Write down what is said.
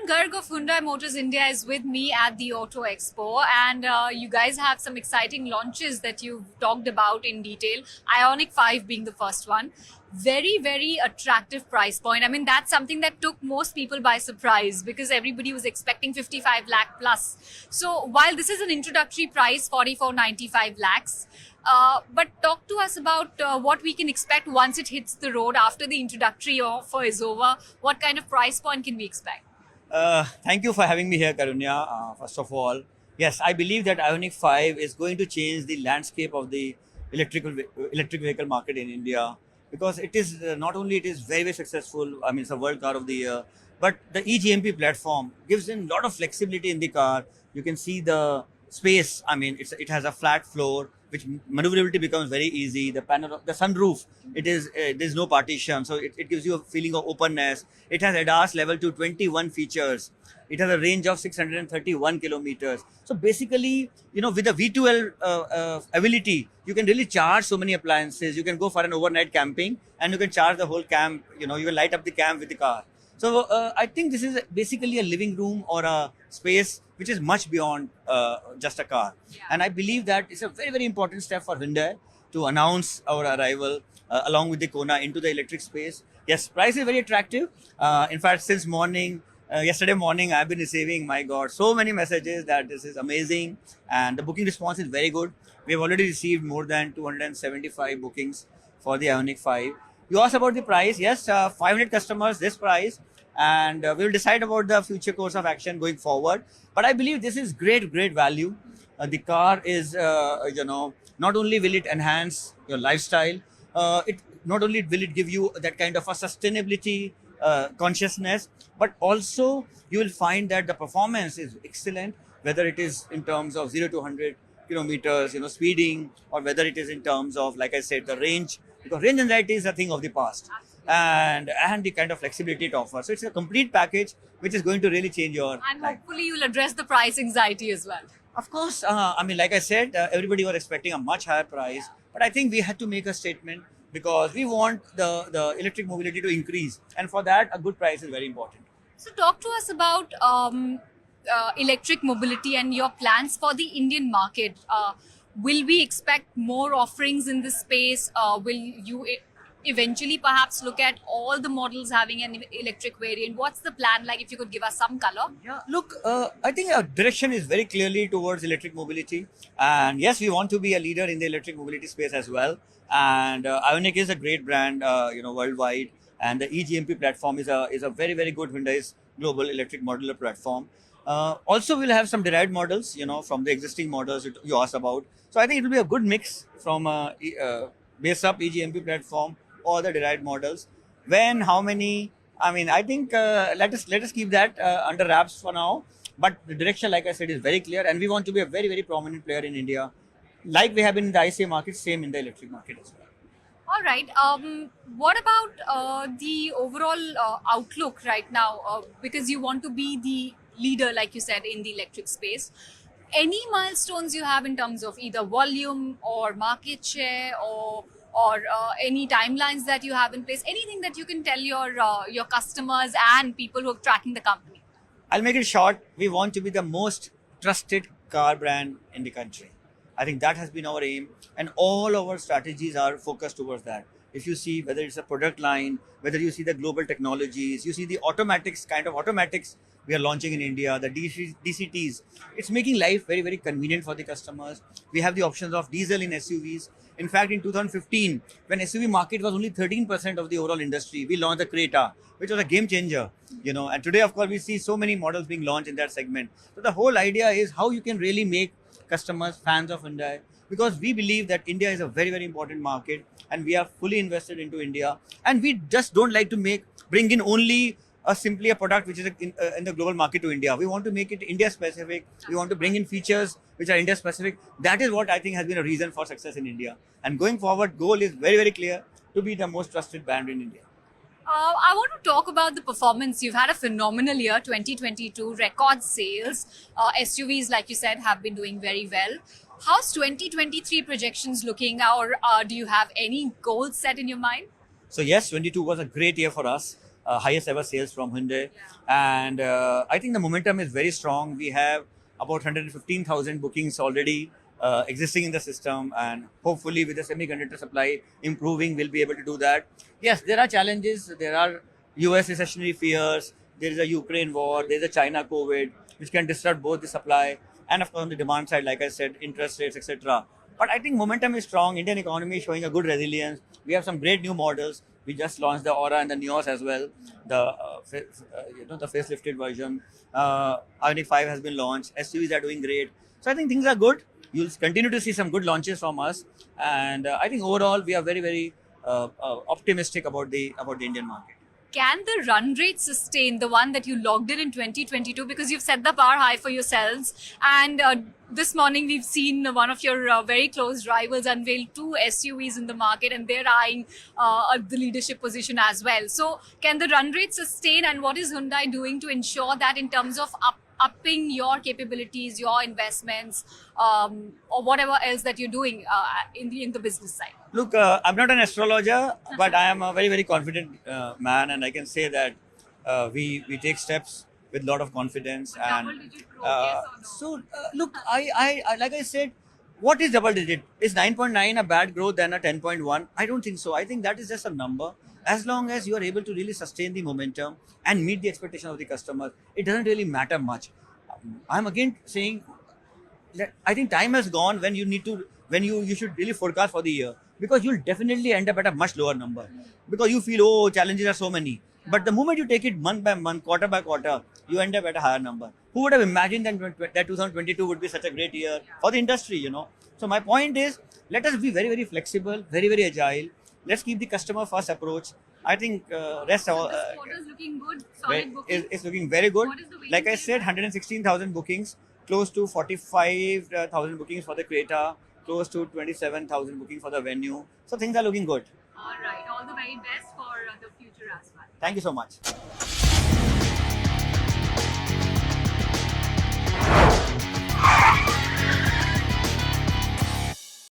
Garg of Hyundai Motors India is with me at the Auto Expo, and you guys have some exciting launches that you've talked about in detail. Ionic 5 being the first one. Very, very attractive price point. I mean, that's something that took most people by surprise because everybody was expecting 55 lakh plus. So, while this is an introductory price, 44.95 lakhs, but talk to us about what we can expect once it hits the road after the introductory offer is over. What kind of price point can we expect? Thank you for having me here, Karunya. First of all, yes, I believe that Ionic 5 is going to change the landscape of the electric vehicle market in India because it is not only it is very successful. I mean, it's a world car of the year, but the eGMP platform gives in a lot of flexibility in the car. You can see the space. I mean, it has a flat floor, which maneuverability becomes very easy. The panel, the sunroof, it is there's no partition, so it gives you a feeling of openness. It has ADAS level to 21 features. It has a range of 631 kilometers. So basically, you know, with the V2L ability, you can really charge so many appliances. You can go for an overnight camping, and you can charge the whole camp. You know, you can light up the camp with the car. So I think this is basically a living room or a space which is much beyond just a car. Yeah. And I believe that it's a very important step for Hyundai to announce our arrival along with the Kona into the electric space. Yes, price is very attractive. In fact, since morning, yesterday morning, I've been receiving, my God, so many messages that this is amazing. And the booking response is very good. We have already received more than 275 bookings for the Ionic 5. You asked about the price. Yes, 500 customers, this price. And we'll decide about the future course of action going forward. But I believe this is great value. The car is, not only will it enhance your lifestyle, it not only will it give you that kind of a sustainability consciousness, but also you will find that the performance is excellent, whether it is in terms of 0 to 100 kilometers, speeding, or whether it is in terms of, like I said, the range, because range anxiety is a thing of the past. And the kind of flexibility it offers. So it's a complete package which is going to really change your And life. hopefully, you'll address the price anxiety as well. Of course, I mean, like I said, everybody was expecting a much higher price, but I think we had to make a statement because we want the electric mobility to increase, and for that, a good price is very important. So, talk to us about electric mobility and your plans for the Indian market. Will we expect more offerings in this space? Will you eventually perhaps look at all the models having an electric variant? What's the plan like, if you could give us some color? Yeah, look, I think our direction is very clearly towards electric mobility, and yes, we want to be a leader in the electric mobility space as well. And Ionic is a great brand, worldwide, and the eGMP platform is a very good Hyundai's global electric modular platform. Also, we'll have some derived models, from the existing models you asked about. So I think it will be a good mix from base up eGMP platform or the derived models. When, how many? I mean, I think let us keep that under wraps for now. But the direction, like I said, is very clear, and we want to be a very prominent player in India, like we have been in the ICA market, same in the electric market as well. All right. What about the overall outlook right now? Because you want to be the leader, like you said, in the electric space. Any milestones you have in terms of either volume or market share or any timelines that you have in place? Anything that you can tell your customers and people who are tracking the company? I'll make it short. We want to be the most trusted car brand in the country. I think that has been our aim, and all our strategies are focused towards that. If you see whether it's a product line, whether you see the global technologies, you see the automatics we are launching in India, the DCTs, it's making life very convenient for the customers. We have the options of diesel in SUVs. In fact, in 2015, when SUV market was only 13% of the overall industry, we launched the Creta, which was a game changer, and today, of course, we see so many models being launched in that segment. So the whole idea is how you can really make customers fans of Hyundai, because we believe that India is a very important market, and we are fully invested into India, and we just don't like to bring in only simply a product which is in the global market to India. We want to make it India specific. We want to bring in features which are India specific. That is what I think has been a reason for success in India. And going forward, goal is very clear, to be the most trusted brand in India. I want to talk about the performance. You've had a phenomenal year, 2022, record sales. SUVs, like you said, have been doing very well. How's 2023 projections looking, or do you have any goals set in your mind? So yes, 22 was a great year for us. highest ever sales from Hyundai. And I think the momentum is very strong. We have about 115,000 bookings already existing in the system, and hopefully with the semiconductor supply improving, we'll be able to do that. Yes, there are challenges. There are US recessionary fears. There is a Ukraine war. There is a China COVID, which can disrupt both the supply and of course on the demand side, like I said, interest rates, etc. But I think momentum is strong. Indian economy is showing a good resilience. We have some great new models. We just launched the Aura and the Neos as well. The the facelifted version. Ioniq 5 has been launched. SUVs are doing great. So I think things are good. You'll continue to see some good launches from us, and I think overall we are very very optimistic about the Indian market. Can the run rate sustain the one that you logged in 2022? Because you've set the bar high for yourselves. And this morning we've seen one of your very close rivals unveil 2 SUVs in the market, and they're eyeing the leadership position as well. So can the run rate sustain, and what is Hyundai doing to ensure that in terms of upping your capabilities, your investments, or whatever else that you're doing in the business side? Look, I'm not an astrologer, but I am a very, very confident man, and I can say that we take steps with a lot of confidence. Double-digit growth, yes or no? So, look, I like I said, what is double digit? Is 9.9 a bad growth than a 10.1? I don't think so. I think that is just a number. As long as you are able to really sustain the momentum and meet the expectation of the customer, it doesn't really matter much. I'm again saying that I think time has gone when you should really forecast for the year, because you'll definitely end up at a much lower number because you feel, oh, challenges are so many. But the moment you take it month by month, quarter by quarter, you end up at a higher number. Who would have imagined that 2022 would be such a great year for the industry, So my point is, let us be very, very flexible, very, very agile. Let's keep the customer first approach. I think This quarter is looking good, solid bookings. is looking very good. What is the waiting Like I period? said, 116,000 bookings, close to 45,000 bookings for the Creta, close to 27,000 bookings for the Venue. So things are looking good. All right. All the very best for the future as well. Thank you so much.